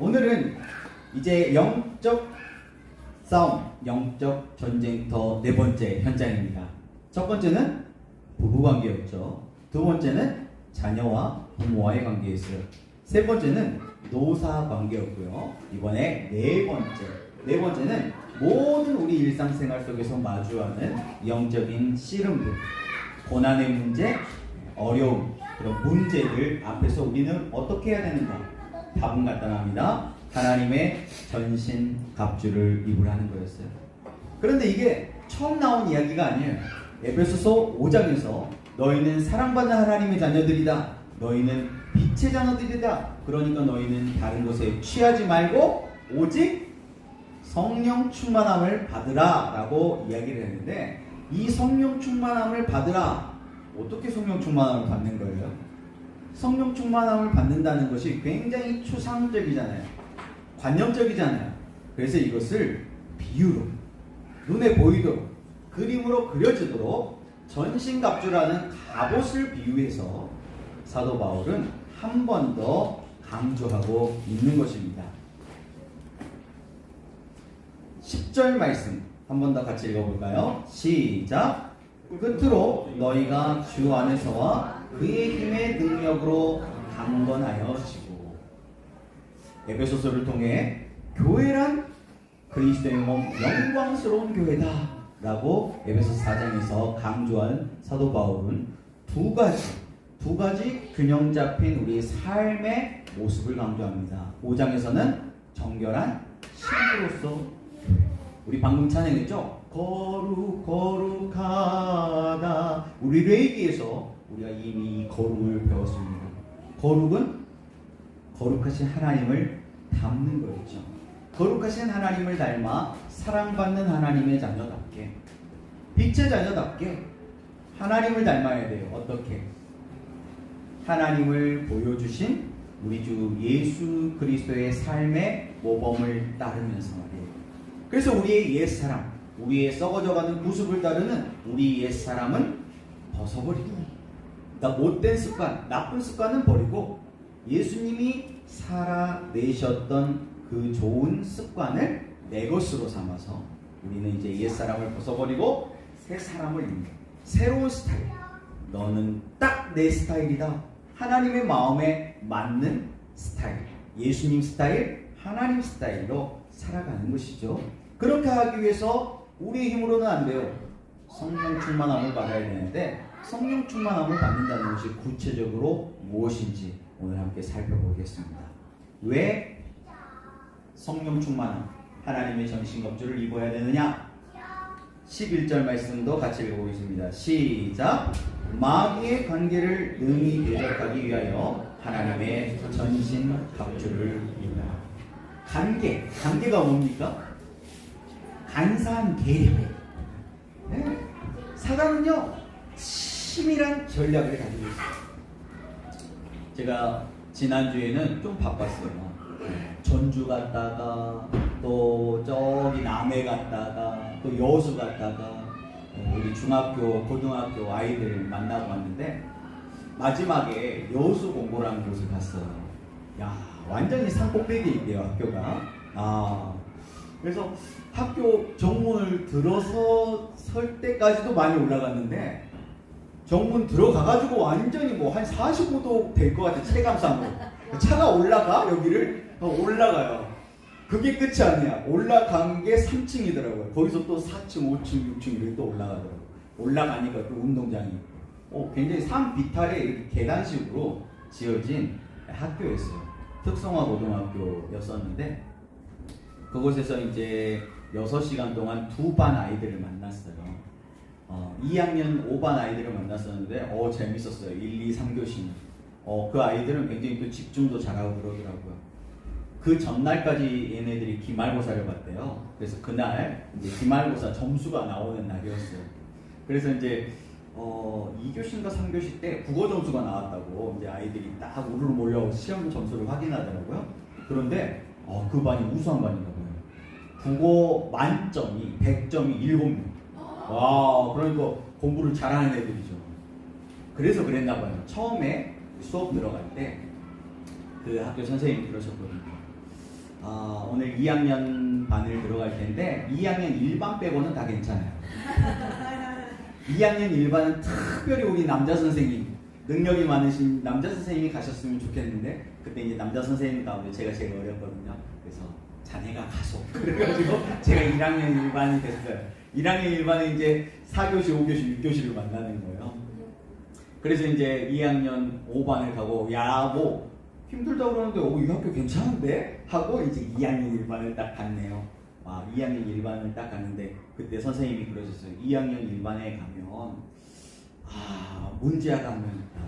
오늘은 이제 영적 싸움, 영적 전쟁터 네 번째 현장입니다. 첫 번째는 부부관계였죠. 두 번째는 자녀와 부모와의 관계였어요. 세 번째는 노사관계였고요. 이번에 네 번째는 모든 우리 일상생활 속에서 마주하는 영적인 씨름들, 고난의 문제, 어려움, 그런 문제들 앞에서 우리는 어떻게 해야 되는가? 답은 간단합니다. 하나님의 전신갑주를 입으라는 거였어요. 그런데 이게 처음 나온 이야기가 아니에요. 에베소서 5장에서 너희는 사랑받는 하나님의 자녀들이다. 너희는 빛의 자녀들이다. 그러니까 너희는 다른 것에 취하지 말고 오직 성령 충만함을 받으라 라고 이야기를 했는데, 이 성령 충만함을 받으라, 어떻게 성령 충만함을 받는 거예요? 성령 충만함을 받는다는 것이 굉장히 추상적이잖아요. 관념적이잖아요. 그래서 이것을 비유로, 눈에 보이도록, 그림으로 그려지도록 전신갑주라는 갑옷을 비유해서 사도 바울은 한 번 더 강조하고 있는 것입니다. 10절 말씀 한 번 더 같이 읽어볼까요? 시작! 끝으로 너희가 주 안에서와 그의 힘의 능력으로 강건하여지고. 에베소서를 통해 교회란 그리스도의 몸 영광스러운 교회다 라고 에베소서 4장에서 강조한 사도 바울은 두 가지 균형 잡힌 우리의 삶의 모습을 강조합니다. 5장에서는 정결한 신부로서, 우리 방금 찬양했죠? 거룩하다. 우리 레이기에서 우리가 이미 거룩을 배웠습니다. 거룩은 거룩하신 하나님을 닮는 거였죠. 거룩하신 하나님을 닮아 사랑받는 하나님의 자녀답게, 빛의 자녀답게 하나님을 닮아야 돼요. 어떻게? 하나님을 보여주신 우리 주 예수 그리스도의 삶의 모범을 따르면서 말이에요. 그래서 우리의 옛사람, 우리의 썩어져가는 모습을 따르는 우리 옛사람은 벗어버리고, 그러니까 못된 습관, 나쁜 습관은 버리고 예수님이 살아내셨던 그 좋은 습관을 내 것으로 삼아서 우리는 이제 옛사람을 벗어버리고 새 사람을 입는 새로운 스타일. 너는 딱 내 스타일이다. 하나님의 마음에 맞는 스타일, 예수님 스타일, 하나님 스타일로 살아가는 것이죠. 그렇게 하기 위해서 우리의 힘으로는 안 돼요. 성령 충만함을 받아야 되는데, 성령 충만함을 받는다는 것이 구체적으로 무엇인지 오늘 함께 살펴보겠습니다. 왜 성령 충만함, 하나님의 전신갑주를 입어야 되느냐? 11절 말씀도 같이 읽어보겠습니다. 시작! 마귀의 관계를 능히 대적하기 위하여 하나님의 전신갑주를 입으라. 관계가 뭡니까? 간사한 계략. 네. 사단은요, 치밀한 전략을 가지고 있어요. 제가 지난주에는 좀 바빴어요. 전주 갔다가 또 저기 남해 갔다가 또 여수 갔다가 우리 중학교, 고등학교 아이들 만나고 왔는데, 마지막에 여수 공고라는 곳을 갔어요. 야, 완전히 산꼭대기에 있대요, 학교가. 그래서 학교 정문을 들어서 설 때까지도 많이 올라갔는데, 정문 들어가가지고 완전히 뭐 한 45도 될 것 같아, 체감상으로. 차가 올라가? 여기를? 올라가요. 그게 끝이 아니야. 올라간 게 3층이더라고요. 거기서 또 4층, 5층, 6층 이렇게 또 올라가더라고요. 올라가니까 또 운동장이 굉장히 산 비탈에 이렇게 계단식으로 지어진 학교였어요. 특성화 고등학교였었는데, 그곳에서 이제 6시간 동안 두 반 아이들을 만났어요. 2학년 5반 아이들을 만났었는데 재밌었어요. 1, 2, 3교시는. 그 아이들은 굉장히 또 집중도 잘하고 그러더라고요. 그 전날까지 얘네들이 기말고사를 봤대요. 그래서 그날 이제 기말고사 점수가 나오는 날이었어요. 그래서 이제 2교시인가 3교시 때 국어 점수가 나왔다고 이제 아이들이 딱 우르르 몰려 시험 점수를 확인하더라고요. 그런데 그 반이 우수한 반인가 봐요. 국어 만점이 100점이 7명. 와, 그러니까 공부를 잘하는 애들이죠. 그래서 그랬나 봐요. 처음에 수업 들어갈 때 그 학교 선생님이 그러셨거든요. 오늘 2학년 반을 들어갈 텐데 2학년 1반 빼고는 다 괜찮아요. 2학년 1반은 특별히 우리 남자 선생님, 능력이 많으신 남자 선생님이 가셨으면 좋겠는데 그때 이제 남자 선생님 가운데 제가 제일 어렸거든요. 그래서 자네가 가소. 그래가지고 제가 1학년 1반이 됐어요. 1학년 1반에 이제 4교시, 5교시, 6교시를 만나는 거예요. 그래서 이제 2학년 5반을 가고 야 뭐 힘들다고 그러는데 이 학교 괜찮은데? 하고 이제 2학년 1반을 딱 갔네요. 2학년 1반을 딱 갔는데 그때 선생님이 그러셨어요. 2학년 1반에 가면 문제아가 한 명 있다.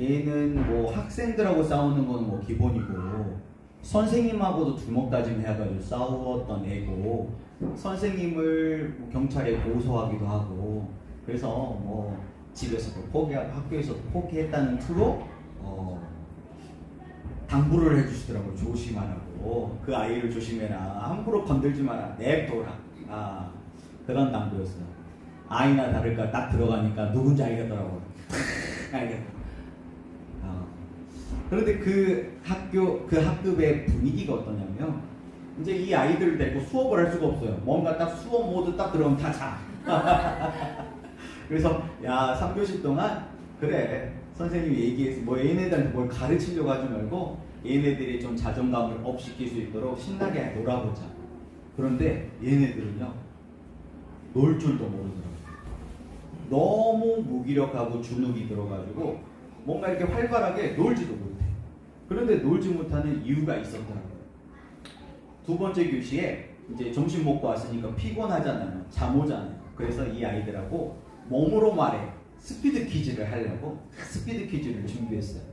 얘는 뭐 학생들하고 싸우는 건 뭐 기본이고 선생님하고도 주먹 다짐 해가지고 싸웠던 애고 선생님을 뭐 경찰에 고소하기도 하고 그래서 뭐 집에서도 포기하고 학교에서도 포기했다는 투로 당부를 해주시더라고요. 조심하라고. 그 아이를 조심해라. 함부로 건들지 마라. 냅둬라. 그런 당부였어요. 아이나 다를까 딱 들어가니까 누군지 알겠더라고요. 알겠다. 그런데 그 학급의 분위기가 어떠냐면 이제 이 아이들을 데리고 수업을 할 수가 없어요. 뭔가 딱 수업 모드 딱 들어가면 다 자. 그래서 3교시 동안 그래 선생님이 얘기해서 뭐 얘네들한테 뭘 가르치려고 하지 말고 얘네들이 좀 자존감을 업시킬 수 있도록 신나게 놀아보자. 그런데 얘네들은요 놀 줄도 모르더라고요. 너무 무기력하고 주눅이 들어가지고 뭔가 이렇게 활발하게 놀지도 못해. 그런데 놀지 못하는 이유가 있었더라고요. 두 번째 교시에 이제 점심 먹고 왔으니까 피곤하잖아요. 잠 오잖아요. 그래서 이 아이들하고 몸으로 말해 스피드 퀴즈를 하려고 스피드 퀴즈를 준비했어요.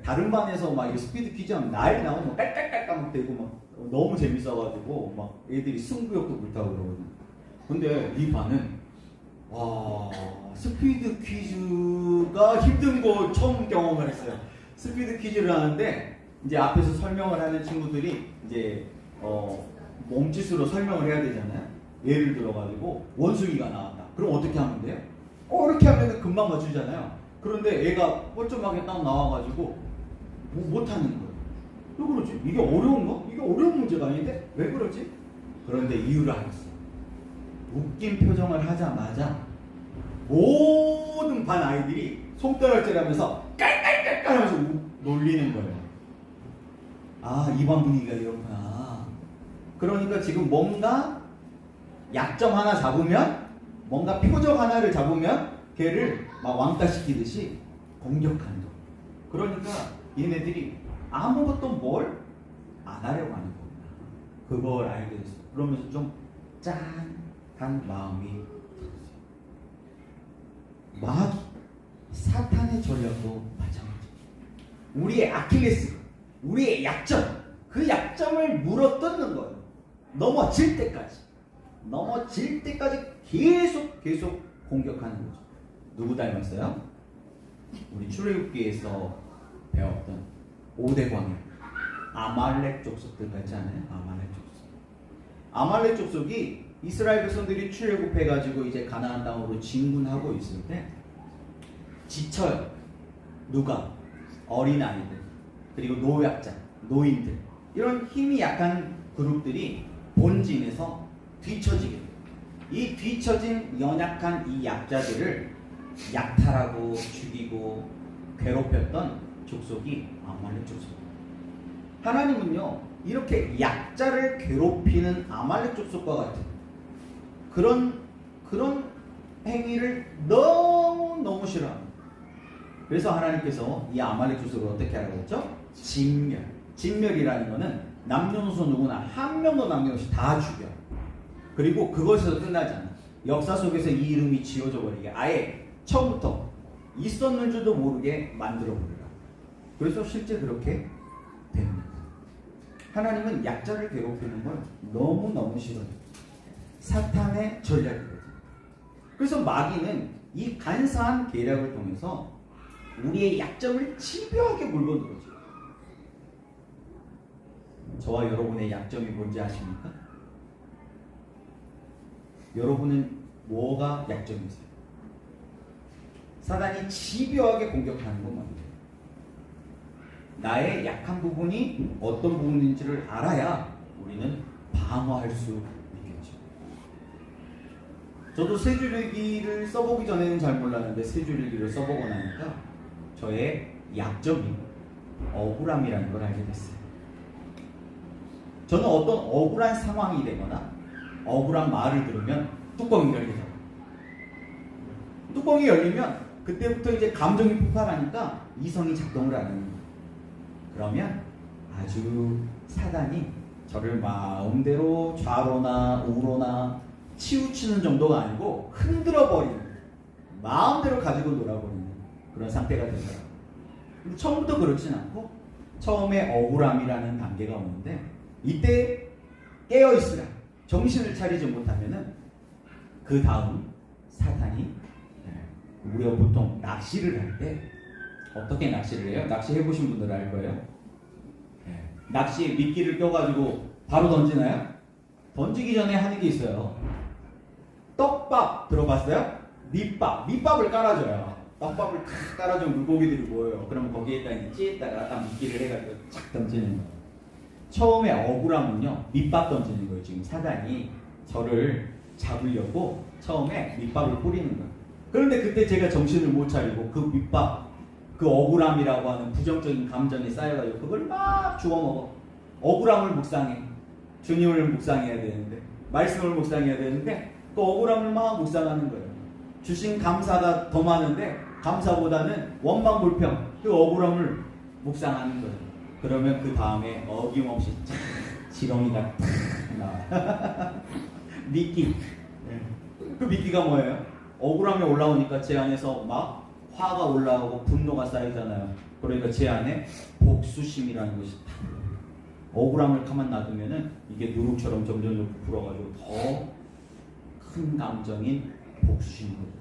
다른 반에서 막 이 스피드 퀴즈 하면 날 나오면 깔깔깔깔 대고 막 너무 재밌어가지고 막 애들이 승부욕도 불타고 그러거든요. 근데 이 반은 스피드 퀴즈가 힘든 거 처음 경험을 했어요. 스피드 퀴즈를 하는데 이제 앞에서 설명을 하는 친구들이 이제 몸짓으로 설명을 해야 되잖아요. 예를 들어가지고 원숭이가 나왔다. 그럼 어떻게 하면 돼요? 이렇게 하면 금방 맞추잖아요. 그런데 얘가 뻘쭘하게 딱 나와가지고 못하는 거예요. 왜 그러지? 이게 어려운가? 이게 어려운 문제가 아닌데? 왜 그러지? 그런데 이유를 알았어. 웃긴 표정을 하자마자 모든 반 아이들이 손가락질하면서 깔깔깔깔 하면서 놀리는 거예요. 이 반 분위기가 이렇구나. 그러니까 지금 뭔가 약점 하나 잡으면 뭔가 표적 하나를 잡으면 걔를 막 왕따시키듯이 공격하는 거. 그러니까 얘네들이 아무것도 뭘 안 하려고 하는 겁니다. 그걸 알게 됐어요. 그러면서 좀 짠한 마음이 들었어요. 마귀, 사탄의 전략도 마찬가지. 우리의 아킬레스, 우리의 약점, 그 약점을 물어뜯는 거예요. 넘어질 때까지 계속 공격하는 거죠. 누구 닮았어요? 우리 출애굽기에서 배웠던 5대 광야 아말렉 족속들 같지 않아요? 아말렉 족속이 이스라엘 백성들이 출애굽해가지고 이제 가나안 땅으로 진군하고 있을 때 지쳐요. 누가? 어린 아이들, 그리고 노약자, 노인들, 이런 힘이 약한 그룹들이 본진에서 뒤처지게 돼요. 이 뒤처진 연약한 이 약자들을 약탈하고 죽이고 괴롭혔던 족속이 아말렉 족속. 하나님은요 이렇게 약자를 괴롭히는 아말렉 족속과 같은 그런 행위를 너무 싫어합니다. 그래서 하나님께서 이 아말렉 족속을 어떻게 하라고 했죠? 진멸이라는 것은 남녀노소 누구나 한 명도 남김없이 다 죽여. 그리고 그것에서 끝나지 않아. 역사 속에서 이 이름이 지워져 버리게 아예 처음부터 있었는 줄도 모르게 만들어 버리라. 그래서 실제 그렇게 됩니다. 하나님은 약자를 괴롭히는 걸 너무너무 싫어해요. 사탄의 전략이거든요. 그래서 마귀는 이 간사한 계략을 통해서 우리의 약점을 집요하게 물건들어줘요. 저와 여러분의 약점이 뭔지 아십니까? 여러분은 뭐가 약점이세요? 사단이 집요하게 공격하는 것만. 나의 약한 부분이 어떤 부분인지를 알아야 우리는 방어할 수 있겠죠. 저도 세 줄일기를 써보기 전에는 잘 몰랐는데 세 줄일기를 써보고 나니까 저의 약점이 억울함이라는 걸 알게 됐어요. 저는 어떤 억울한 상황이 되거나 억울한 말을 들으면 뚜껑이 열리더라고요. 뚜껑이 열리면 그때부터 이제 감정이 폭발하니까 이성이 작동을 안 하는 거예요. 그러면 아주 사단이 저를 마음대로 좌로나 우로나 치우치는 정도가 아니고 흔들어버리는, 마음대로 가지고 놀아버리는 그런 상태가 되더라고요. 근데 처음부터 그렇진 않고 처음에 억울함이라는 단계가 오는데 이때 깨어있으라, 정신을 차리지 못하면은 그 다음 사탄이, 우리가 보통 낚시를 할 때 어떻게 낚시를 해요? 낚시 해보신 분들은 알 거예요. 낚시에 미끼를 껴가지고 바로 던지나요? 던지기 전에 하는 게 있어요. 떡밥 들어봤어요? 밑밥을 깔아줘요. 떡밥을 탁 깔아주면 물고기들이 모여요. 그러면 거기에다 이제 찌에다가 딱 미끼를 해가지고 착 던지는 거예요. 처음에 억울함은요, 밑밥 던지는 거예요. 지금 사단이 저를 잡으려고 처음에 밑밥을 뿌리는 거예요. 그런데 그때 제가 정신을 못 차리고 그 밑밥, 그 억울함이라고 하는 부정적인 감정이 쌓여가지고 그걸 막 주워먹어. 억울함을 묵상해. 주님을 묵상해야 되는데, 말씀을 묵상해야 되는데 그 억울함을 막 묵상하는 거예요. 주신 감사가 더 많은데 감사보다는 원망 불평, 그 억울함을 묵상하는 거예요. 그러면 그 다음에 어김없이 지렁이가 탁 나와요. 미끼. 그 미끼가 뭐예요? 억울함이 올라오니까 제 안에서 막 화가 올라오고 분노가 쌓이잖아요. 그러니까 제 안에 복수심이라는 것이 탁, 억울함을 가만 놔두면은 이게 누룩처럼 점점 불어가지고 더 큰 감정인 복수심인 거죠.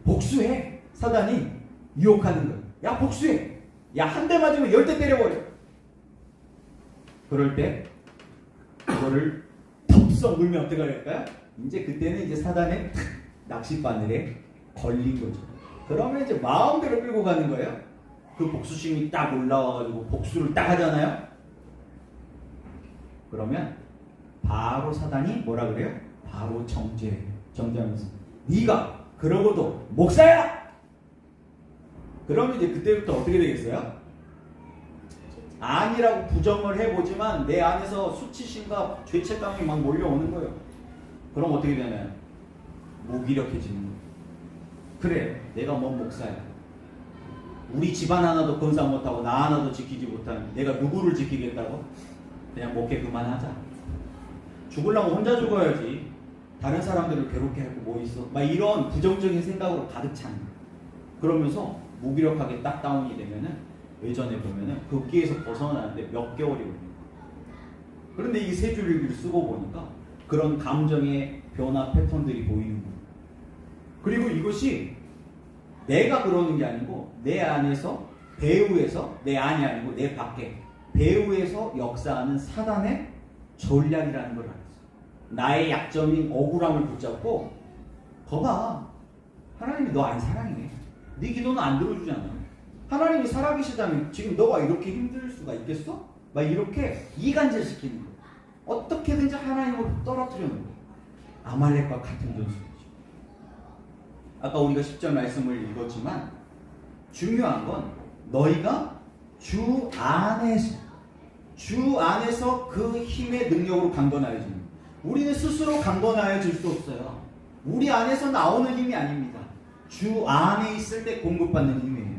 복수해! 사단이 유혹하는 거예요. 야, 복수해! 야, 한 대 맞으면 10대 때려버려! 그럴 때 그거를 덥석 물면 어떻게 할까요? 이제 그때는 이제 사단의 낚싯바늘에 걸린 거죠. 그러면 이제 마음대로 끌고 가는 거예요. 그 복수심이 딱 올라와가지고 복수를 딱 하잖아요. 그러면 바로 사단이 뭐라 그래요? 바로 정죄하면서 네가 그러고도 목사야! 그러면 이제 그때부터 어떻게 되겠어요? 아니라고 부정을 해보지만 내 안에서 수치심과 죄책감이 막 몰려오는 거예요. 그럼 어떻게 되나요? 무기력해지는 거예요. 그래, 내가 뭔 목사야. 우리 집안 하나도 건사 못하고 나 하나도 지키지 못하는 내가 누구를 지키겠다고? 그냥 목회 그만하자. 죽으려면 혼자 죽어야지. 다른 사람들을 괴롭게 할 거 뭐 있어? 막 이런 부정적인 생각으로 가득 찬 거예요. 그러면서 무기력하게 딱 다운이 되면은 예전에 보면은 그 기에서 벗어나는데 몇 개월이 걸려요. 그런데 이 세 줄을 쓰고 보니까 그런 감정의 변화 패턴들이 보이는 거예요. 그리고 이것이 내가 그러는 게 아니고 내 안에서 배후에서, 내 안이 아니고 내 밖에 배후에서 역사하는 사단의 전략이라는 걸 알았어요. 나의 약점인 억울함을 붙잡고 거봐, 하나님이 너 안 사랑해. 네 기도는 안 들어주잖아. 하나님이 살아계시다면 지금 너가 이렇게 힘들 수가 있겠어? 막 이렇게 이간질시키는 거예요. 어떻게든지 하나님을 떨어뜨리는 거예요. 아말렉과 같은 전술이죠. 아까 우리가 10절 말씀을 읽었지만 중요한 건 너희가 주 안에서 그 힘의 능력으로 강건하여지는 거예요. 우리는 스스로 강건하여질 수 없어요. 우리 안에서 나오는 힘이 아닙니다. 주 안에 있을 때 공급받는 힘이에요.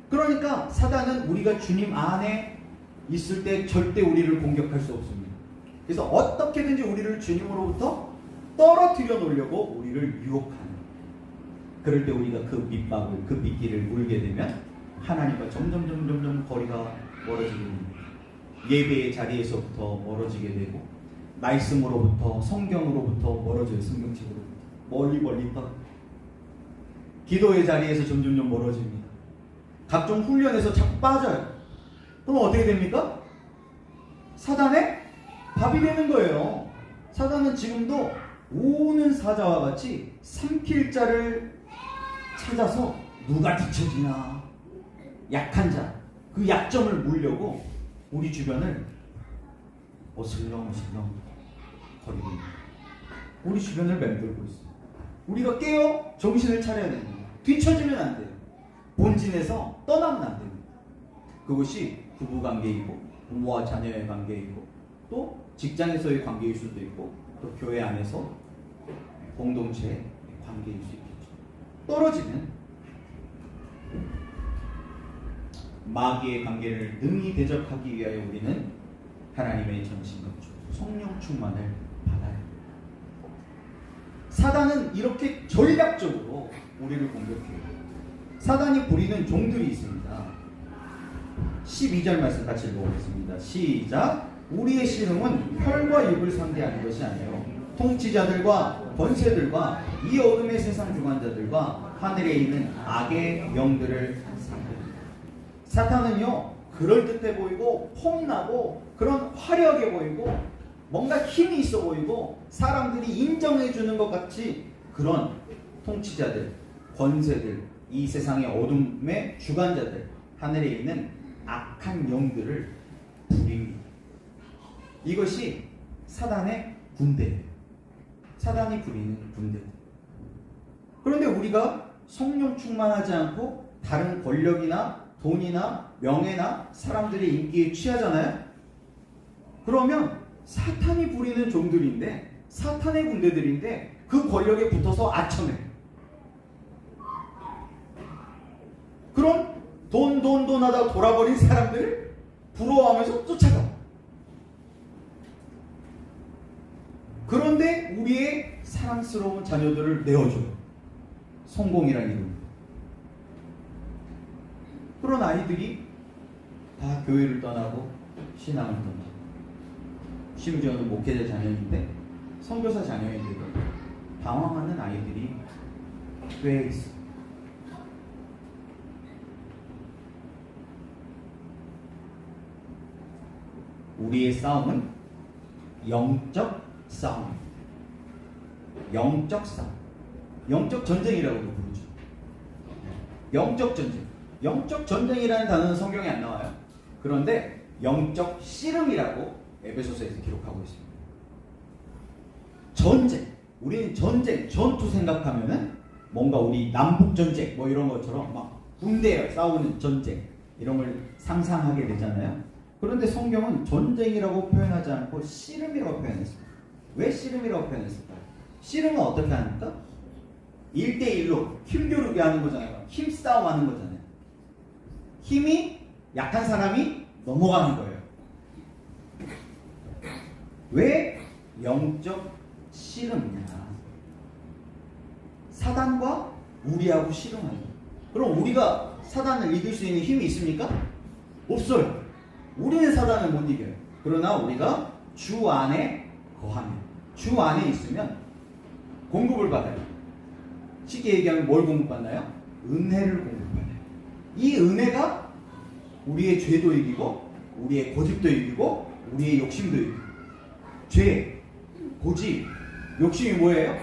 그러니까 사단은 우리가 주님 안에 있을 때 절대 우리를 공격할 수 없습니다. 그래서 어떻게든지 우리를 주님으로부터 떨어뜨려 놓으려고 우리를 유혹하는 거예요. 그럴 때 우리가 그 밑밥을, 그 미끼를 물게 되면 하나님과 점점 거리가 멀어지게 됩니다. 예배의 자리에서부터 멀어지게 되고 말씀으로부터, 성경으로부터 멀어져요. 성경책으로부터 멀리 떠. 기도의 자리에서 점점 멀어집니다. 각종 훈련에서 자꾸 빠져요. 그럼 어떻게 됩니까? 사단의 밥이 되는 거예요. 사단은 지금도 오는 사자와 같이 삼킬 자를 찾아서 누가 뒤처지나, 약한 자, 그 약점을 물려고 우리 주변을 어슬렁어슬렁 거리고 있는, 우리 주변을 맴돌고 있어요. 우리가 깨어 정신을 차려야 됩니다. 뒤처지면 안 돼요. 본진에서 떠나면 안 됩니다. 그것이 부부관계이고 부모와 자녀의 관계이고 또 직장에서의 관계일 수도 있고 또 교회 안에서 공동체의 관계일 수 있겠죠. 떨어지면 마귀의 관계를 능히 대적하기 위하여 우리는 하나님의 전신갑주 성령 충만을 받아야 합니다. 사단은 이렇게 전략적으로 우리를 공격해요. 사단이 부리는 종들이 있습니다. 12절 말씀 같이 읽어보겠습니다. 시작. 우리의 씨름은 혈과 육을 상대하는 것이 아니요 통치자들과 권세들과 이 어둠의 세상 주관자들과 하늘에 있는 악의 영들을 상대합니다. 사탄은요, 그럴듯해 보이고 폼나고 그런 화려하게 보이고 뭔가 힘이 있어 보이고 사람들이 인정해 주는 것 같이 그런 통치자들, 권세들, 이 세상의 어둠의 주관자들, 하늘에 있는 악한 영들을 부립니다. 이것이 사단의 군대예요. 사단이 부리는 군대. 그런데 우리가 성령 충만하지 않고 다른 권력이나 돈이나 명예나 사람들의 인기에 취하잖아요. 그러면 사탄이 부리는 종들인데, 사탄의 군대들인데 그 권력에 붙어서 아첨해요. 그럼 돈 하다 돌아버린 사람들을 부러워하면서 쫓아가. 그런데 우리의 사랑스러운 자녀들을 내어줘요. 성공이라는 이름. 그런 아이들이 다 교회를 떠나고 신앙을 떠나고, 심지어는 목회자 자녀인데 선교사 자녀인데도 방황하는 아이들이 꽤 있어요. 우리의 싸움은 영적 싸움, 영적 싸움, 영적 전쟁이라고도 부르죠. 영적 전쟁, 영적 전쟁이라는 단어는 성경에 안 나와요. 그런데 영적 씨름이라고 에베소서에서 기록하고 있습니다. 전쟁, 우리는 전쟁, 전투 생각하면은 뭔가 우리 남북 전쟁 뭐 이런 것처럼 막 군대에 싸우는 전쟁 이런 걸 상상하게 되잖아요. 그런데 성경은 전쟁이라고 표현하지 않고 씨름이라고 표현했습니다. 왜 씨름이라고 표현했을까요? 씨름은 어떻게 합니까? 1대1로 힘겨루게 하는 거잖아요. 힘싸움 하는 거잖아요. 힘이 약한 사람이 넘어가는 거예요. 왜 영적 씨름이냐? 사단과 우리하고 씨름하는 거예요. 그럼 우리가 사단을 이길 수 있는 힘이 있습니까? 없어요. 우리는 사단을 못 이겨요. 그러나 우리가 주 안에 거하면, 주 안에 있으면 공급을 받아요. 쉽게 얘기하면 뭘 공급받나요? 은혜를 공급받아요. 이 은혜가 우리의 죄도 이기고 우리의 고집도 이기고 우리의 욕심도 이기고. 죄, 고집, 욕심이 뭐예요?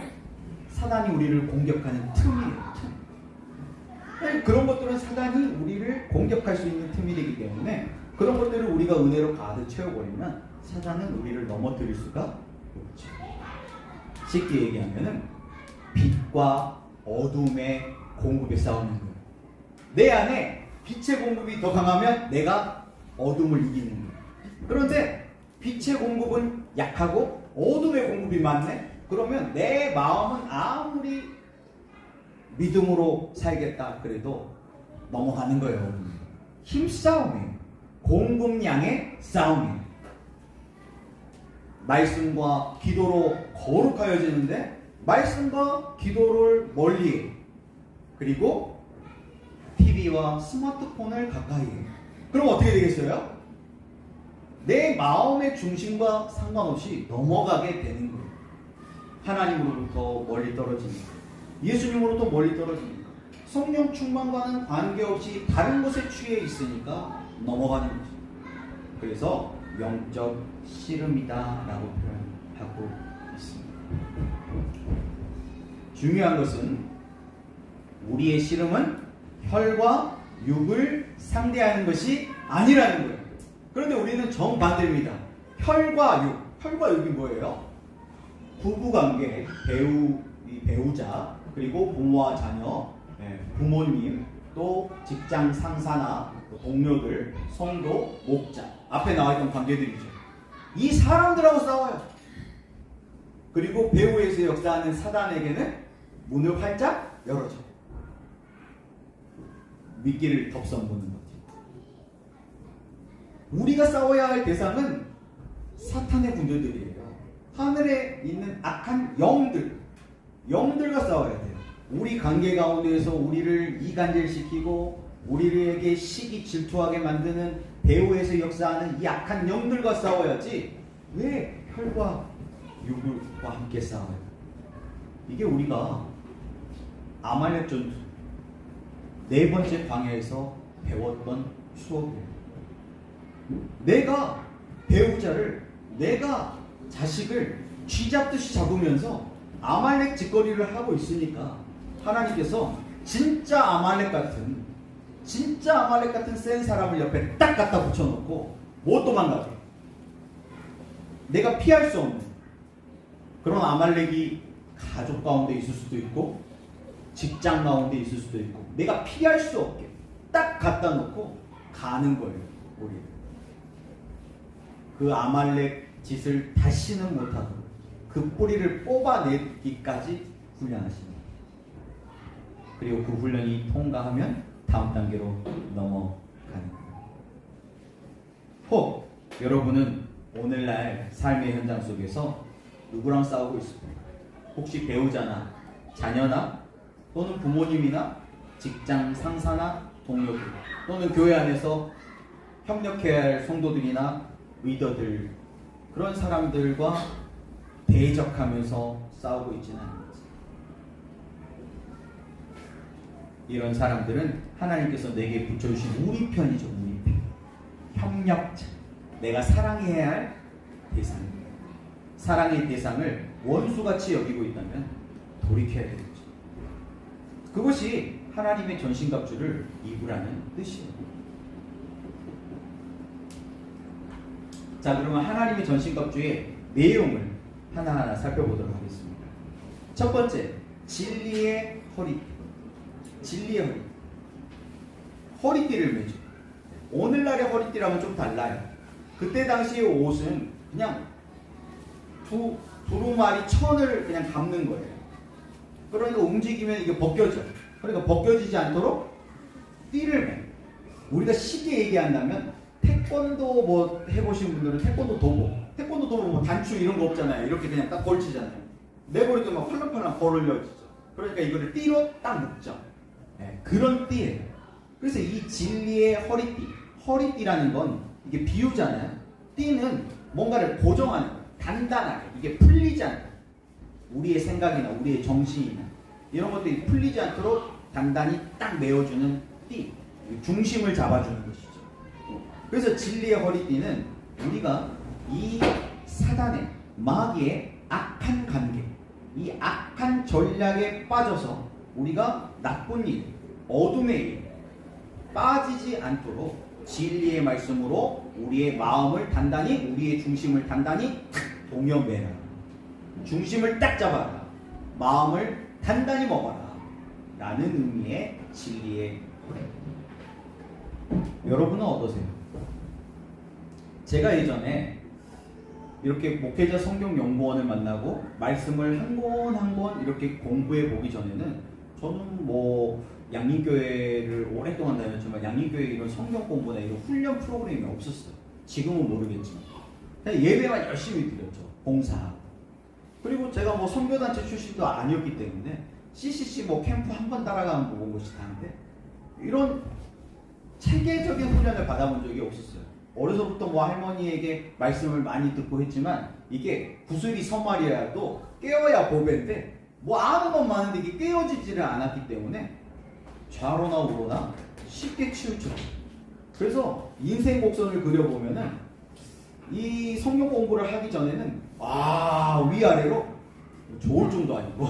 사단이 우리를 공격하는 틈이에요. 틈. 그런 것들은 사단이 우리를 공격할 수 있는 틈이 되기 때문에 그런 것들을 우리가 은혜로 가득 채워버리면 사단은 우리를 넘어뜨릴 수가 없죠. 쉽게 얘기하면은 빛과 어둠의 공급에 싸우는 거예요. 내 안에 빛의 공급이 더 강하면 내가 어둠을 이기는 거예요. 그런데 빛의 공급은 약하고 어둠의 공급이 많네? 그러면 내 마음은 아무리 믿음으로 살겠다 그래도 넘어가는 거예요. 힘싸움이에요. 공급량의 싸움이에요. 말씀과 기도로 거룩하여지는데 말씀과 기도를 멀리해. 그리고 TV와 스마트폰을 가까이 해. 그럼 어떻게 되겠어요? 내 마음의 중심과 상관없이 넘어가게 되는 거예요. 하나님으로부터 멀리 떨어지니까, 예수님으로부터 멀리 떨어지니까, 성령 충만과는 관계없이 다른 것에 취해 있으니까 넘어가는 거죠. 그래서 영적 씨름이다라고 표현하고 있습니다. 중요한 것은 우리의 씨름은 혈과 육을 상대하는 것이 아니라는 거예요. 그런데 우리는 정반대입니다. 혈과 육. 혈과 육이 뭐예요? 부부관계, 배우자, 그리고 부모와 자녀, 부모님, 또 직장 상사나 동료들, 성도, 목자. 앞에 나와있던 관계들이죠. 이 사람들하고 싸워요. 그리고 배후에서 역사하는 사단에게는 문을 활짝 열어줘요. 미끼를 덥선보는 거죠. 우리가 싸워야 할 대상은 사탄의 군대들이에요. 하늘에 있는 악한 영들과 싸워야 돼요. 우리 관계 가운데에서 우리를 이간질시키고 우리에게 시기 질투하게 만드는 배후에서 역사하는 이 악한 영들과 싸워야지 왜 혈과 육과 함께 싸워요? 이게 우리가 아말렉 전투 4번째 광야에서 배웠던 추억이에요. 내가 배우자를, 내가 자식을 쥐잡듯이 잡으면서 아말렉 짓거리를 하고 있으니까 하나님께서 진짜 아말렉 같은 센 사람을 옆에 딱 갖다 붙여놓고 못 도망가게, 내가 피할 수 없는 그런 아말렉이 가족 가운데 있을 수도 있고 직장 가운데 있을 수도 있고 내가 피할 수 없게 딱 갖다 놓고 가는 거예요. 우리 그 아말렉 짓을 다시는 못하도록 그 뿌리를 뽑아내기까지 훈련하십니다. 그리고 그 훈련이 통과하면 다음 단계로 넘어가는 거예요. 혹 여러분은 오늘날 삶의 현장 속에서 누구랑 싸우고 있습니까? 혹시 배우자나 자녀나 또는 부모님이나 직장 상사나 동료들 또는 교회 안에서 협력해야 할 성도들이나 리더들, 그런 사람들과 대적하면서 싸우고 있지는 않은 거죠. 이런 사람들은 하나님께서 내게 붙여주신 우리 편이죠. 우리 편. 협력자. 내가 사랑해야 할 대상입니다. 사랑의 대상을 원수같이 여기고 있다면 돌이켜야 되겠죠. 그것이 하나님의 전신갑주를 입으라는 뜻이에요. 자, 그러면 하나님의 전신갑주의 내용을 하나하나 살펴보도록 하겠습니다. 첫 번째, 진리의 허리띠. 진리의 허리띠. 허리띠를 매죠. 오늘날의 허리띠랑은 좀 달라요. 그때 당시의 옷은 그냥 두루마리 천을 그냥 감는 거예요. 그러니까 움직이면 이게 벗겨져. 그러니까 벗겨지지 않도록 띠를 매. 우리가 쉽게 얘기한다면 태권도 뭐 해보신 분들은 태권도 도복 뭐 단추 이런 거 없잖아요. 이렇게 그냥 딱 걸치잖아요. 내버려도 막 팔랑팔랑 걸려지죠. 그러니까 이거를 띠로 딱 묶죠. 네, 그런 띠예요. 그래서 이 진리의 허리띠라는 건 이게 비유잖아요. 띠는 뭔가를 고정하는 거예요. 단단하게 이게 풀리지 않아요. 우리의 생각이나 우리의 정신이나 이런 것들이 풀리지 않도록 단단히 딱 메어주는 띠, 중심을 잡아주는 것이죠. 그래서 진리의 허리띠는 우리가 이 사단의 마귀의 악한 관계, 이 악한 전략에 빠져서 우리가 나쁜 일, 어둠의 일 빠지지 않도록 진리의 말씀으로 우리의 마음을 단단히, 우리의 중심을 단단히 동여매라. 중심을 딱 잡아라. 마음을 단단히 먹어라. 라는 의미의 진리의 허리. 여러분은 어떠세요? 제가 예전에 이렇게 목회자 성경연구원을 만나고 말씀을 한 권 한 권 이렇게 공부해 보기 전에는 저는 뭐 양림교회를 오랫동안 다녔지만 양림교회 이런 성경 공부나 이런 훈련 프로그램이 없었어요. 지금은 모르겠지만 그냥 예배만 열심히 드렸죠. 봉사하고. 그리고 제가 뭐 선교단체 출신도 아니었기 때문에 CCC 뭐 캠프 한 번 따라가면 뭐 것이 다인데 이런 체계적인 훈련을 받아본 적이 없었어요. 어려서부터 뭐 할머니에게 말씀을 많이 듣고 했지만 이게 구슬이 선말이라도 깨어야 보배인데 뭐 아는 건 많은데 이게 깨어지지를 않았기 때문에 좌로나 우로나 쉽게 치우쳐. 그래서 인생 곡선을 그려보면은 이 성경 공부를 하기 전에는 위아래로 좋을중도 아니고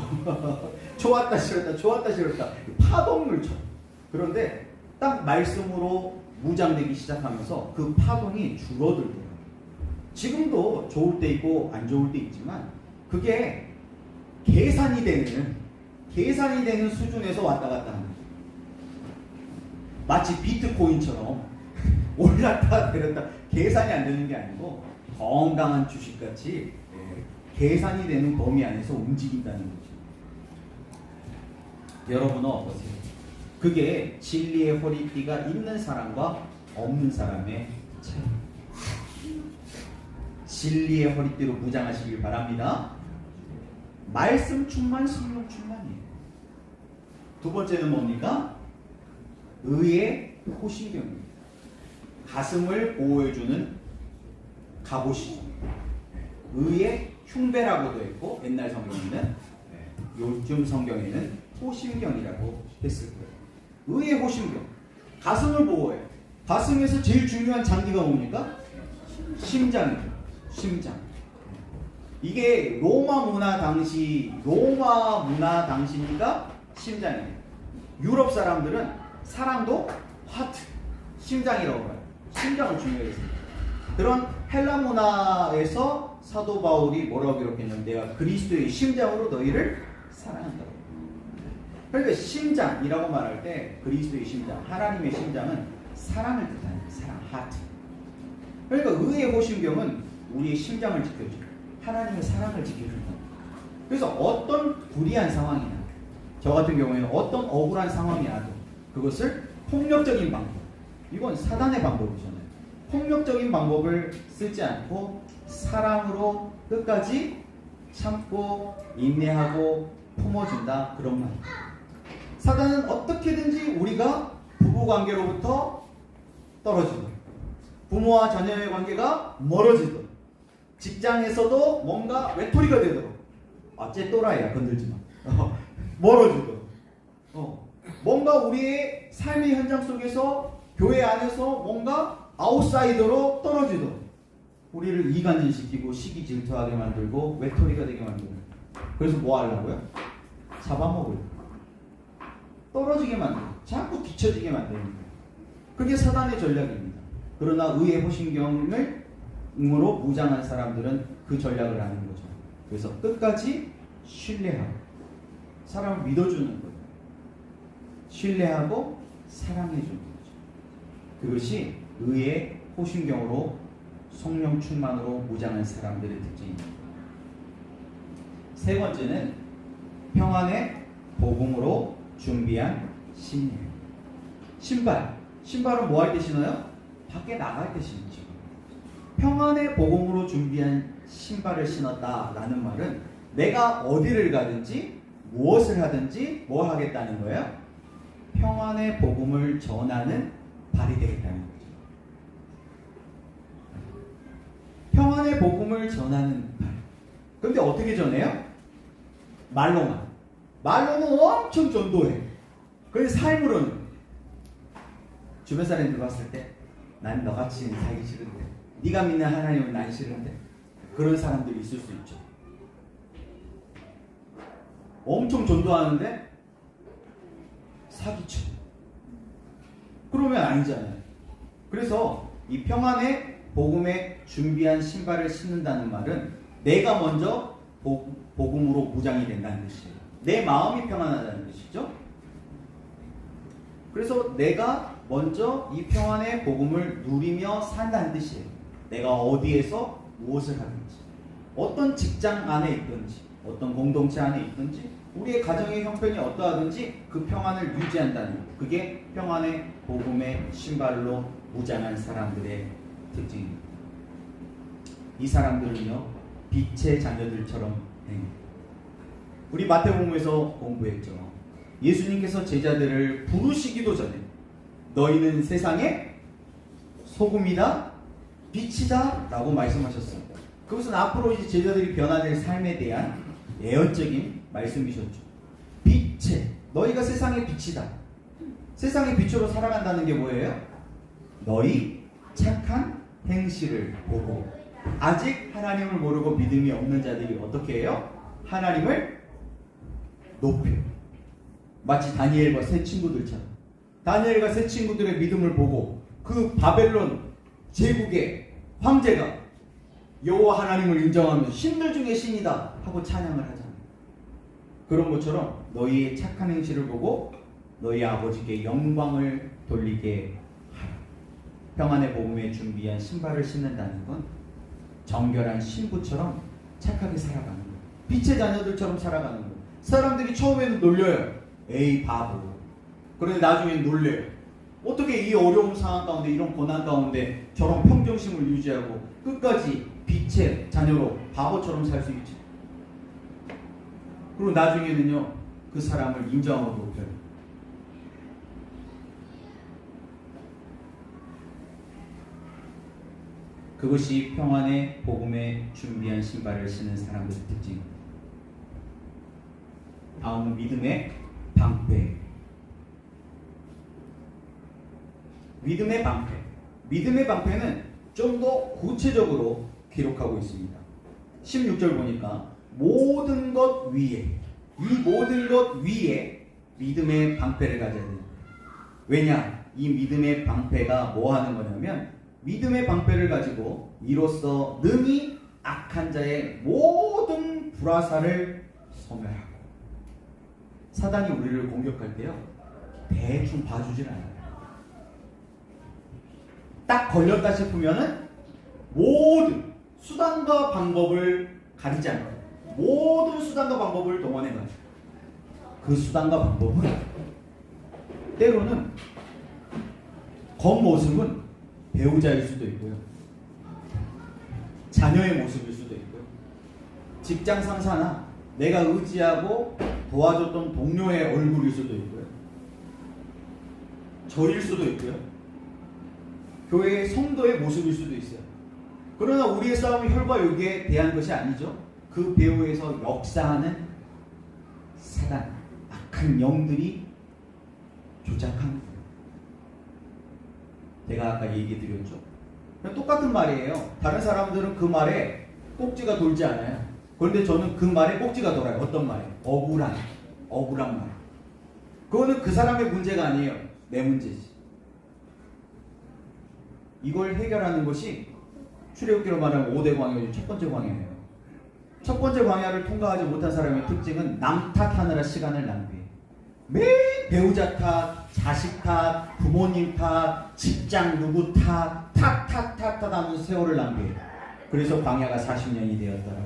좋았다 싫었다 파동물처럼. 그런데 딱 말씀으로 무장되기 시작하면서 그 파동이 줄어들더라고요. 지금도 좋을 때 있고 안 좋을 때 있지만 그게 계산이 되는 수준에서 왔다 갔다 하는 거죠. 마치 비트코인처럼 올랐다 내렸다 계산이 안 되는 게 아니고 건강한 주식같이 계산이 되는 범위 안에서 움직인다는 거죠. 여러분은 어떠세요? 그게 진리의 허리띠가 있는 사람과 없는 사람의 차이. 진리의 허리띠로 무장하시길 바랍니다. 말씀 충만, 성령 충만이에요. 두 번째는 뭡니까? 의의 호신경입니다. 가슴을 보호해주는 갑옷이죠. 의의 흉배라고도 했고 옛날 성경에는 요즘 성경에는 호신경이라고 했을 거예요. 의의 호신경. 가슴을 보호해요. 가슴에서 제일 중요한 장기가 뭡니까? 심장이죠. 심장. 이게 로마 문화 당시니까 심장이에요. 유럽 사람들은 사랑도 하트, 심장이라고 봐요. 심장을 중요하게 했습니다. 그런 헬라 문화에서 사도 바울이 뭐라고 기록했냐면 내가 그리스도의 심장으로 너희를 사랑한다고. 그러니까 심장이라고 말할 때 그리스도의 심장, 하나님의 심장은 사랑을 뜻하는 사랑, 하트. 그러니까 의의 호신경은 우리의 심장을 지켜주고 하나님의 사랑을 지켜주는 겁니다. 그래서 어떤 불리한 상황이나 저 같은 경우에는 어떤 억울한 상황이 나도 그것을 폭력적인 방법, 이건 사단의 방법이잖아요. 폭력적인 방법을 쓰지 않고 사랑으로 끝까지 참고 인내하고 품어준다, 그런 말이에요. 사단은 어떻게든지 우리가 부부관계로부터 떨어지고 부모와 자녀의 관계가 멀어지도록 직장에서도 뭔가 외톨이가 되도록 쟤 또라이야 건들지 마 멀어지도록 뭔가 우리의 삶의 현장 속에서 교회 안에서 뭔가 아웃사이더로 떨어지도록 우리를 이간질시키고 시기 질투하게 만들고 외톨이가 되게 만들고 그래서 뭐 하려고요? 잡아먹으려고 떨어지게 만들고 자꾸 뒤처지게 만드는 거예요. 그게 사단의 전략입니다. 그러나 의의 호신경으로 무장한 사람들은 그 전략을 하는 거죠. 그래서 끝까지 신뢰하고 사람을 믿어주는 거예요. 신뢰하고 사랑해주는 거죠. 그것이 의의 호신경으로 성령 충만으로 무장한 사람들의 특징입니다. 세 번째는 평안의 복음으로 준비한 신발. 신발은 뭐 할 때 신어요? 밖에 나갈 때 신죠. 평안의 복음으로 준비한 신발을 신었다라는 말은 내가 어디를 가든지 무엇을 하든지 뭐 하겠다는 거예요? 평안의 복음을 전하는 발이 되겠다는 거죠. 평안의 복음을 전하는 발. 그런데 어떻게 전해요? 말로만. 말로는 엄청 전도해. 그래서 삶으로는 주변 사람들 봤을 때 난 너같이 살기 싫은데 네가 믿는 하나님은 난 싫은데 그런 사람들이 있을 수 있죠. 엄청 전도하는데 사기쳐. 그러면 아니잖아요. 그래서 이 평안의 복음에 준비한 신발을 신는다는 말은 내가 먼저 복음으로 무장이 된다는 뜻이에요. 내 마음이 평안하다는 뜻이죠. 그래서 내가 먼저 이 평안의 복음을 누리며 산다는 뜻이에요. 내가 어디에서 무엇을 하든지, 어떤 직장 안에 있든지, 어떤 공동체 안에 있든지, 우리의 가정의 형편이 어떠하든지 그 평안을 유지한다는 것. 그게 평안의 복음의 신발로 무장한 사람들의 특징입니다. 이 사람들은요, 빛의 자녀들처럼 행합니다. 우리 마태복음에서 공부했죠. 예수님께서 제자들을 부르시기도 전에 너희는 세상의 소금이다, 빛이다 라고 말씀하셨습니다. 그것은 앞으로 이제 제자들이 변화될 삶에 대한 예언적인 말씀이셨죠. 빛에, 너희가 세상의 빛이다. 세상의 빛으로 살아간다는 게 뭐예요? 너희 착한 행실을 보고 아직 하나님을 모르고 믿음이 없는 자들이 어떻게 해요? 하나님을 높여요. 마치 다니엘과 세 친구들처럼 다니엘과 세 친구들의 믿음을 보고 그 바벨론 제국의 황제가 여호와 하나님을 인정하면서 신들 중에 신이다 하고 찬양을 하잖아요. 그런 것처럼 너희의 착한 행실을 보고 너희 아버지께 영광을 돌리게 하라. 평안의 복음에 준비한 신발을 신는다는 건 정결한 신부처럼 착하게 살아가는 거예요. 빛의 자녀들처럼 살아가는 거예요. 사람들이 처음에는 놀려요. 에이 바보. 그런데 나중엔 놀래요. 어떻게 이 어려운 상황 가운데, 이런 고난 가운데 저런 평정심을 유지하고 끝까지 빛의 자녀로 바보처럼 살 수 있지. 그리고 나중에는요, 그 사람을 인정하고 높여요. 그것이 평안의 복음에 준비한 신발을 신는 사람들의 특징입니다. 다음은 믿음의 방패. 믿음의 방패. 믿음의 방패는 좀 더 구체적으로 기록하고 있습니다. 16절 보니까 모든 것 위에, 이 모든 것 위에 믿음의 방패를 가져야 됩니다. 왜냐? 이 믿음의 방패가 뭐 하는 거냐면 믿음의 방패를 가지고 이로써 능히 악한 자의 모든 불화살을 소멸하고. 사단이 우리를 공격할 때요, 대충 봐주질 않아요. 딱 걸렸다 싶으면은 모든 수단과 방법을 가리지 않아요. 모든 수단과 방법을 동원해가지고 그 수단과 방법은 때로는 겉모습은 배우자일 수도 있고요, 자녀의 모습일 수도 있고요, 직장 상사나 내가 의지하고 도와줬던 동료의 얼굴일 수도 있고요, 저일 수도 있고요, 교회의 성도의 모습일 수도 있어요. 그러나 우리의 싸움이 혈과 육에 대한 것이 아니죠. 그 배후에서 역사하는 사단, 악한 영들이 조작한 거예요. 제가 아까 얘기 드렸죠. 똑같은 말이에요. 다른 사람들은 그 말에 꼭지가 돌지 않아요. 그런데 저는 그 말에 꼭지가 돌아요. 어떤 말이에요? 억울한 말. 그거는 그 사람의 문제가 아니에요. 내 문제지. 이걸 해결하는 것이 출애굽기로 말하면 5대 광야의 첫 번째 광야예요. 첫 번째 광야를 통과하지 못한 사람의 특징은 남 탓하느라 시간을 낭비해. 매일 배우자 탓, 자식 탓, 부모님 탓, 직장 누구 탓, 하면서 세월을 낭비해. 그래서 광야가 40년이 되었더라.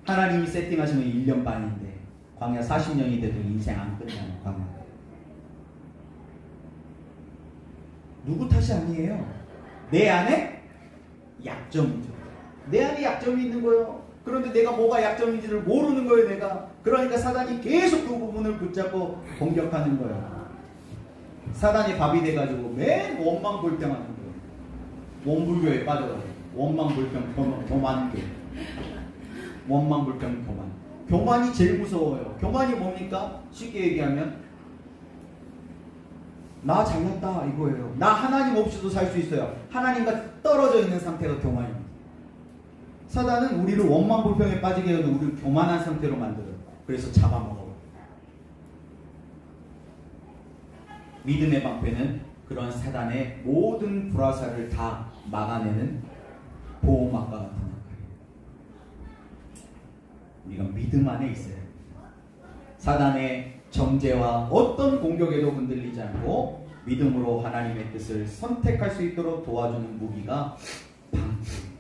하나님이 세팅하시면 1년 반인데 광야 40년이 돼도 인생 안 끝나는 광야. 누구 탓이 아니에요. 내 안에 약점이죠. 내 안에 약점이 있는 거예요. 그런데 내가 뭐가 약점인지를 모르는 거예요, 내가. 그러니까 사단이 계속 그 부분을 붙잡고 공격하는 거예요. 사단이 밥이 돼가지고 맨 원망불평하는 거예요. 원불교에 빠져가지고 원망불평, 교만교. 원망불평, 교만. 교만이 제일 무서워요. 교만이 뭡니까? 쉽게 얘기하면 나 잘났다 이거예요. 나 하나님 없이도 살 수 있어요. 하나님과 떨어져 있는 상태가 교만입니다. 사단은 우리를 원망불평에 빠지게 해서 우리를 교만한 상태로 만들어요. 그래서 잡아먹어요. 믿음의 방패는 그런 사단의 모든 불화살을 다 막아내는 보호막과 같은 역할이에요. 우리가 믿음 안에 있어요. 사단의 정죄와 어떤 공격에도 흔들리지 않고 믿음으로 하나님의 뜻을 선택할 수 있도록 도와주는 무기가 방패입니다.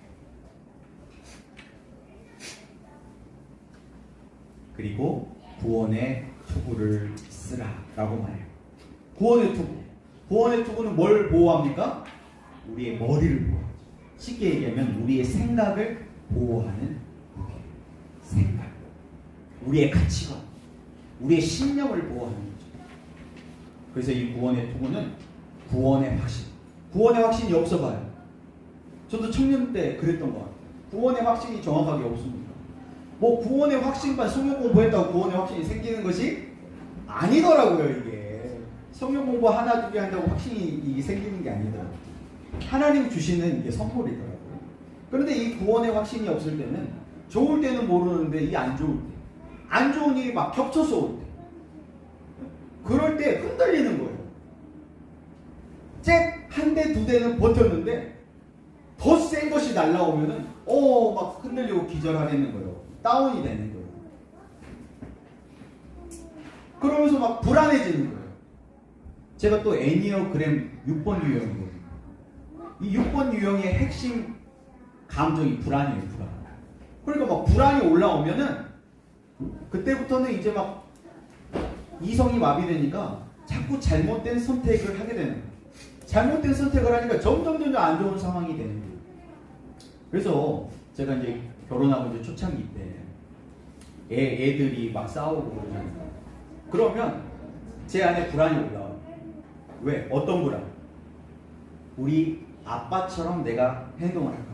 그리고 구원의 투구를 쓰라라고 말해요. 구원의 투구. 구원의 투구는 뭘 보호합니까? 우리의 머리를 보호하죠. 쉽게 얘기하면 우리의 생각을 보호하는 무기예요. 생각. 우리의 가치관. 우리의 신념을 보호하는 거죠. 그래서 이 구원의 투구는 구원의 확신. 구원의 확신이 없어 봐요. 저도 청년 때 그랬던 것 같아요. 구원의 확신이 정확하게 없습니다. 뭐 구원의 확신만 성경 공부했다고 구원의 확신이 생기는 것이 아니더라고요. 이게 성경 공부 하나 두 개 한다고 확신이 이게 생기는 게 아니더라고요. 하나님 주시는 이게 선물이더라고요. 그런데 이 구원의 확신이 없을 때는 좋을 때는 모르는데 이 안 좋을 때, 안 좋은 일이 막 겹쳐서 올 때, 그럴 때 흔들리는 거예요. 즉 한 대, 두 대는 버텼는데 더 센 것이 날라오면은 막 흔들리고 기절하겠는 거예요. 다운이 되는 거예요. 그러면서 막 불안해지는 거예요. 제가 또 애니어그램 6번 유형이거든요. 이 6번 유형의 핵심 감정이 불안이에요. 불안. 그러니까 막 불안이 올라오면은 그때부터는 이제 막 이성이 마비되니까 자꾸 잘못된 선택을 하게 되는 거예요. 잘못된 선택을 하니까 점점 안 좋은 상황이 되는 거예요. 그래서 제가 이제 결혼하고 이제 초창기 때 애들이 막 싸우고 그러잖아요. 그러면 제 안에 불안이 올라와요. 왜? 어떤 불안? 우리 아빠처럼 내가 행동을 할까?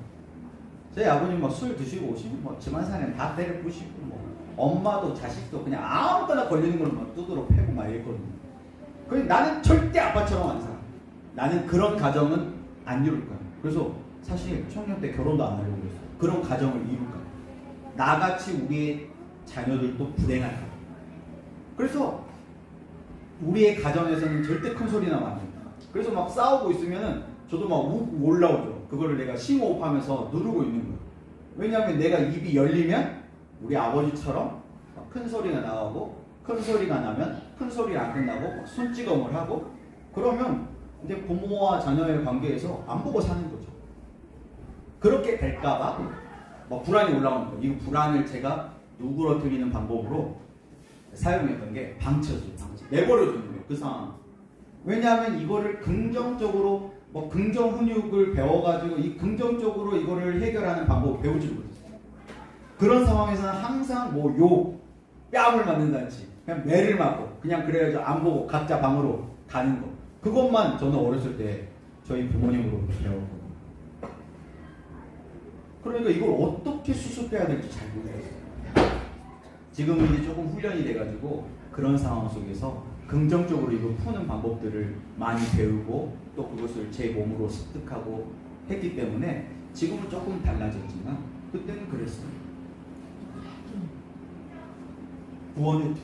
저희 아버님 막 술 드시고 오시면 뭐 집안 사람 다 때려 부시고 뭐 엄마도 자식도 그냥 아무거나 걸리는 걸 막 두드러 패고 막 이랬거든요. 그래서 나는 절대 아빠처럼 안 살아. 나는 그런 가정은 안 이룰 거야. 그래서 사실 청년 때 결혼도 안 하려고 그랬어요. 그런 가정을 이룰까? 나같이 우리의 자녀들도 불행할까? 그래서 우리의 가정에서는 절대 큰 소리 나면 안 된다. 그래서 막 싸우고 있으면은 저도 막 올라오죠. 그거를 내가 심호흡하면서 누르고 있는 거예요. 왜냐하면 내가 입이 열리면 우리 아버지처럼 큰 소리가 나오고 큰 소리가 나면 큰 소리가 안 끝나고 손찌검을 하고 그러면 이제 부모와 자녀의 관계에서 안 보고 사는 거죠. 그렇게 될까봐 뭐 불안이 올라오는 거예요. 이 불안을 제가 누그러뜨리는 방법으로 사용했던 게 방치였어요. 방치. 내버려두는 거예요. 그 상황. 왜냐하면 이거를 긍정적으로 뭐 긍정훈육을 배워가지고 이 긍정적으로 이거를 해결하는 방법을 배우지 못했어요. 그런 상황에서는 항상 뭐 욕, 뺨을 맞는다든지 그냥 매를 맞고 그냥 그래가지고 안 보고 각자 방으로 가는 거. 그것만 저는 어렸을 때 저희 부모님으로 배웠거든요. 그러니까 이걸 어떻게 수습해야 될지 잘 모르겠어요. 지금은 이제 조금 훈련이 돼가지고 그런 상황 속에서 긍정적으로 이걸 푸는 방법들을 많이 배우고 또 그것을 제 몸으로 습득하고 했기 때문에 지금은 조금 달라졌지만 그때는 그랬어요. 구원의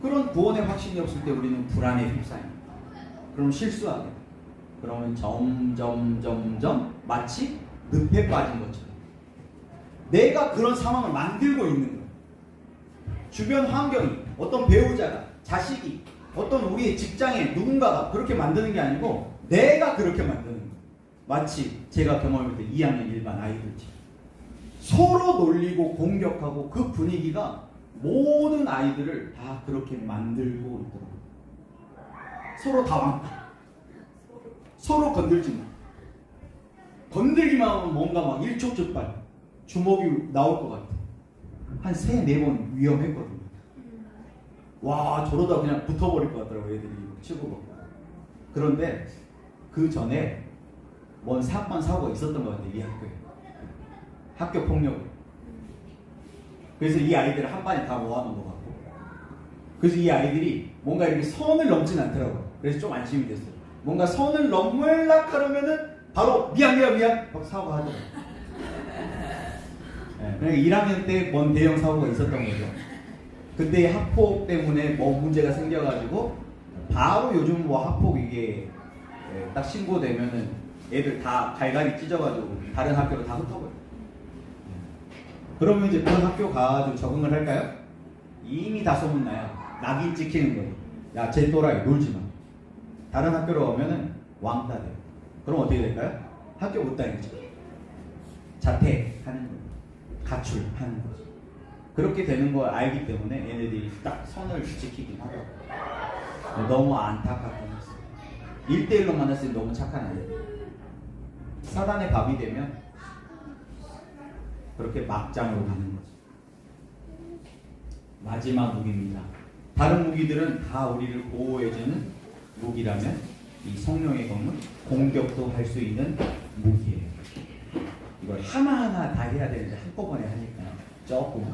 그런 구원의 확신이 없을 때 우리는 불안에 휩싸입니다. 그럼 실수하게. 그러면 점점 마치 늪에 빠진 것처럼 내가 그런 상황을 만들고 있는 거예요. 주변 환경이 어떤 배우자가 자식이 어떤 우리의 직장에 누군가가 그렇게 만드는 게 아니고 내가 그렇게 만드는 거예요. 마치 제가 경험할 때 2학년 일반 아이들처럼 서로 놀리고 공격하고 그 분위기가 모든 아이들을 다 그렇게 만들고 있더라고요. 서로 다 왕따. 서로 건들지 마. 건들기만 하면 뭔가 막 일촉즉발 주먹이 나올 것 같아. 한 3-4번 위험했거든요. 와 저러다 그냥 붙어버릴 것 같더라고요. 애들이 치고 먹고. 그런데 그 전에 뭔 사건 사고가 있었던 것 같아요. 이 학교에. 학교 폭력으로. 그래서 이 아이들을 한 반에 다 모아놓은 것 같고 그래서 이 아이들이 뭔가 이렇게 선을 넘진 않더라고요. 그래서 좀 안심이 됐어요. 뭔가 선을 넘으려고 하면은 바로 미안 막 사과하더라고요. 네, 그러니까 1학년 때 뭔 대형 사고가 있었던 거죠. 그때 학폭 때문에 뭐 문제가 생겨가지고 바로 요즘 뭐 학폭 이게 딱 신고되면은 애들 다 갈갈이 찢어가지고 다른 학교로 다 흩어버려요. 그러면 이제 그런 학교 가가지고 적응을 할까요? 이미 다 소문나요. 낙인 찍히는 거예요. 야, 쟤 또라이 놀지 마. 다른 학교로 가면은 왕따 돼요. 그럼 어떻게 될까요? 학교 못 다니죠. 자퇴하는 거예요. 가출하는 거죠. 그렇게 되는 걸 알기 때문에 얘네들이 딱 선을 지키긴 하더라고요. 너무 안타깝긴 했어요. 1대1로 만났을 때 너무 착한 아이들. 사단의 밥이 되면 그렇게 막장으로 가는 거죠. 마지막 무기입니다. 다른 무기들은 다 우리를 보호해주는 무기라면 이 성령의 검은 공격도 할 수 있는 무기예요. 이걸 하나하나 다 해야 되는데 한꺼번에 하니까 조금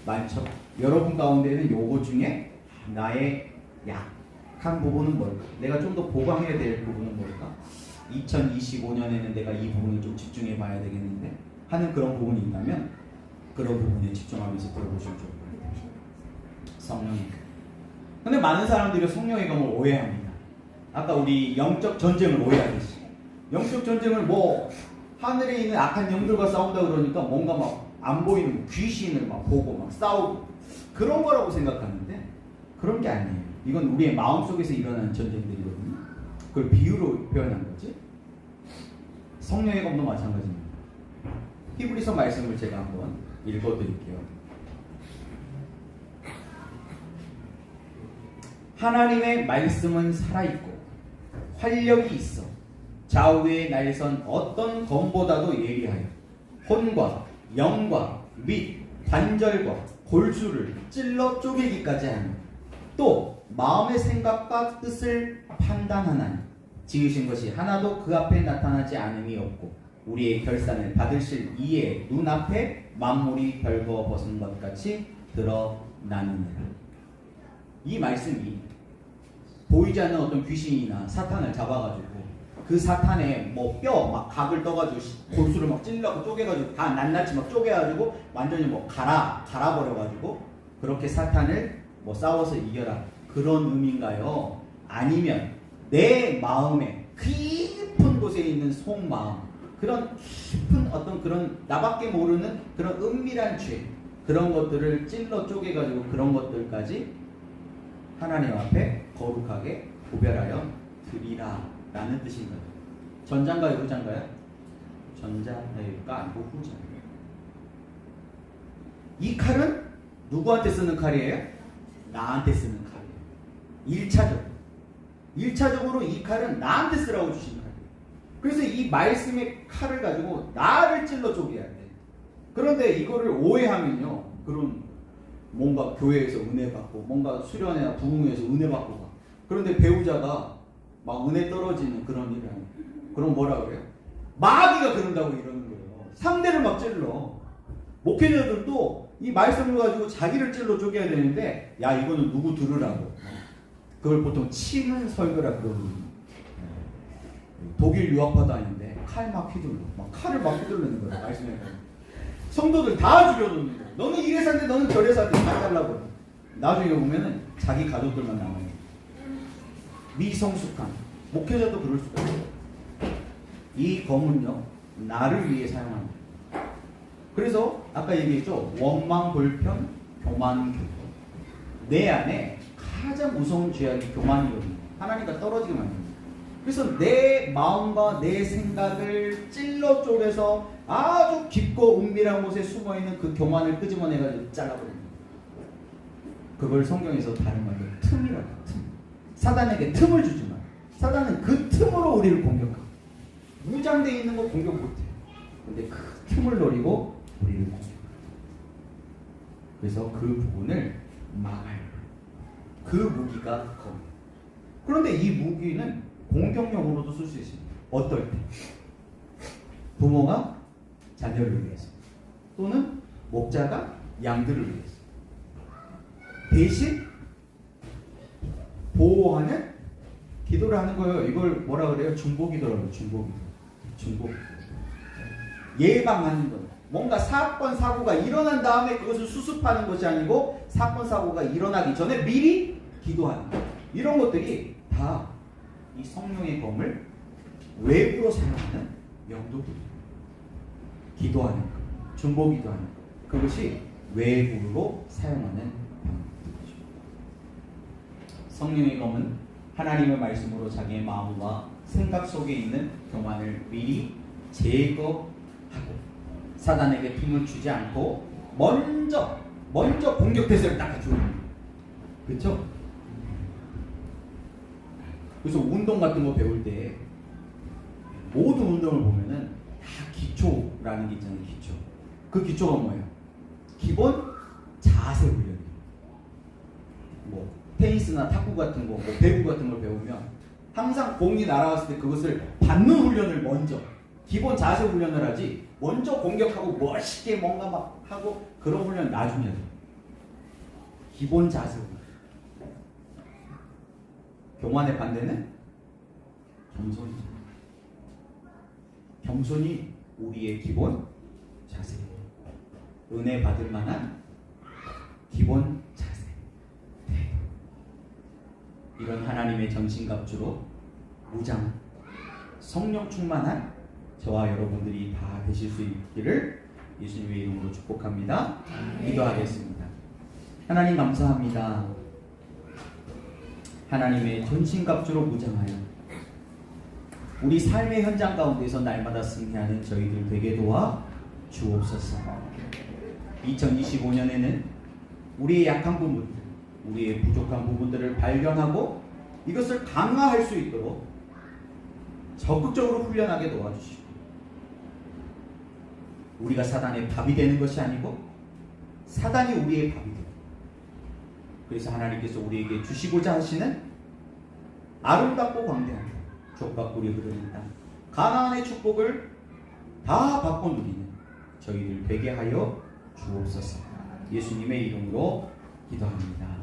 많죠. 여러분 가운데는 요거 중에 나의 약한 부분은 뭘까? 내가 좀 더 보강해야 될 부분은 뭘까? 2025년에는 내가 이 부분을 좀 집중해 봐야 되겠는데 하는 그런 부분이 있다면 그런 부분에 집중하면서 들어보시면 좋을 것 같아요. 성령의 검. 근데 많은 사람들이 성령의 검을 오해합니다. 아까 우리 영적 전쟁을 오해하듯이 영적 전쟁을 뭐 하늘에 있는 악한 영들과 싸운다 그러니까 뭔가 막 안 보이는 귀신을 막 보고 막 싸우고 그런 거라고 생각하는데 그런 게 아니에요. 이건 우리의 마음속에서 일어나는 전쟁들이거든요. 그걸 비유로 표현한 거지. 성령의 검도 마찬가지입니다. 히브리서 말씀을 제가 한번 읽어드릴게요. 하나님의 말씀은 살아있고 활력이 있어 좌우의 날선 어떤 검보다도 예리하여 혼과 영과 및 관절과 골수를 찔러 쪼개기까지 하며 또 마음의 생각과 뜻을 판단하나니 지으신 것이 하나도 그 앞에 나타나지 않음이 없고 우리의 결산을 받으실 이의 눈앞에 만물이 벌거벗은 것 같이 드러나느니라. 이 말씀이 보이지 않는 어떤 귀신이나 사탄을 잡아가지고 그 사탄의 뭐 뼈 막 각을 떠가지고 골수를 막 찔러고 쪼개가지고 다 낱낱이 막 쪼개가지고 완전히 뭐 갈아버려가지고 그렇게 사탄을 뭐 싸워서 이겨라 그런 의미인가요? 아니면 내 마음의 깊은 곳에 있는 속마음 그런 깊은 어떤 그런 나밖에 모르는 그런 은밀한 죄 그런 것들을 찔러 쪼개가지고 그런 것들까지 하나님 앞에 거룩하게 구별하여 드리라 라는 뜻인가요? 전자인가요? 후자인가요? 전자가 아니고 후자예요. 이 칼은 누구한테 쓰는 칼이에요? 나한테 쓰는 칼이에요. 1차적으로 이 칼은 나한테 쓰라고 주신 칼이에요. 그래서 이 말씀의 칼을 가지고 나를 찔러 쪼개야 돼. 그런데 이거를 오해하면요. 그런 뭔가 교회에서 은혜 받고 뭔가 수련회나 부흥회에서 은혜 받고 가. 그런데 배우자가 막 은혜 떨어지는 그런 일을 하는 그럼 뭐라 그래요? 마귀가 그런다고 이러는 거예요. 상대를 막 찔러. 목회자들도 이 말씀을 가지고 자기를 찔러 쪼개야 되는데 야 이거는 누구 들으라고. 그걸 보통 치는 설교라 그러거든요. 독일 유학파 다니는데 칼 막 휘둘러. 막 칼을 막 휘두르는 거예요. 말씀에 성도들 다 죽여놓는 거예요. 너는 이래서 안 돼, 너는 저래서 안 돼. 다 잘라버려. 나중에 보면은 자기 가족들만 남아요. 미성숙한 목회자도 그럴 수가 있어요. 이 검은요 나를 위해 사용합니다. 그래서 아까 얘기했죠. 원망, 불편, 교만, 교통. 내 안에 가장 무서운 죄악이 교만이거든요. 하나님과 떨어지게 만듭니다. 그래서 내 마음과 내 생각을 찔러 쪼개서 아주 깊고 은밀한 곳에 숨어있는 그 교만을 끄집어내가지고 잘라버립니다. 그걸 성경에서 다른 말로 틈이라고 해요. 틈. 사단에게 틈을 주지 마. 사단은 그 틈으로 우리를 공격하고 무장되어 있는 거 공격 못해요. 근데 그 틈을 노리고 우리를 공격해요. 그래서 그 부분을 막아요. 그 무기가 검이에요. 그런데 이 무기는 공격용으로도 쓸 수 있습니다. 어떨 때? 부모가 자녀를 위해서 또는 목자가 양들을 위해서 대신 보호하는 기도를 하는 거예요. 이걸 뭐라 그래요? 중보기도라고. 중보기도. 예방하는 거예요. 뭔가 사건 사고가 일어난 다음에 그것을 수습하는 것이 아니고 사건 사고가 일어나기 전에 미리 기도하는 거예요. 이런 것들이 다 이 성령의 검을 외부로 사용하는 용도들이에요. 기도하는 것, 중보기도하는 것, 그것이 외부로 사용하는 방법이죠. 성령의 검은 하나님의 말씀으로 자기의 마음과 생각 속에 있는 교만을 미리 제거하고 사단에게 틈을 주지 않고 먼저 공격 태세를 딱 갖추는 거예요. 그렇죠? 그래서 운동 같은 거 배울 때 모든 운동을 보면은 다 기초라는 게 있잖아요. 기초. 그 기초가 뭐예요? 기본 자세 훈련이에요. 뭐 테니스나 탁구 같은 거, 뭐 배구 같은 걸 배우면 항상 공이 날아왔을 때 그것을 받는 훈련을 먼저 기본 자세 훈련을 하지 먼저 공격하고 멋있게 뭔가 막 하고 그런 훈련 나중에 해요. 기본 자세 훈련. 교만의 반대는 겸손이죠. 겸손이 우리의 기본 자세예요. 은혜 받을 만한 기본 자세. 이런 하나님의 전신갑주로 무장, 성령 충만한 저와 여러분들이 다 되실 수 있기를 예수님의 이름으로 축복합니다. 기도하겠습니다. 하나님 감사합니다. 하나님의 전신갑주로 무장하여 우리 삶의 현장 가운데서 날마다 승리하는 저희들 되게 도와 주옵소서. 2025년에는 우리의 약한 부분들, 우리의 부족한 부분들을 발견하고 이것을 강화할 수 있도록 적극적으로 훈련하게 도와주시고, 우리가 사단의 밥이 되는 것이 아니고 사단이 우리의 밥이 되고, 그래서 하나님께서 우리에게 주시고자 하시는 아름답고 광대한 족과 꿀이 흐르는 땅, 가나안의 축복을 다 받고 누리는 저희들 되게 하여 주옵소서. 예수님의 이름으로 기도합니다.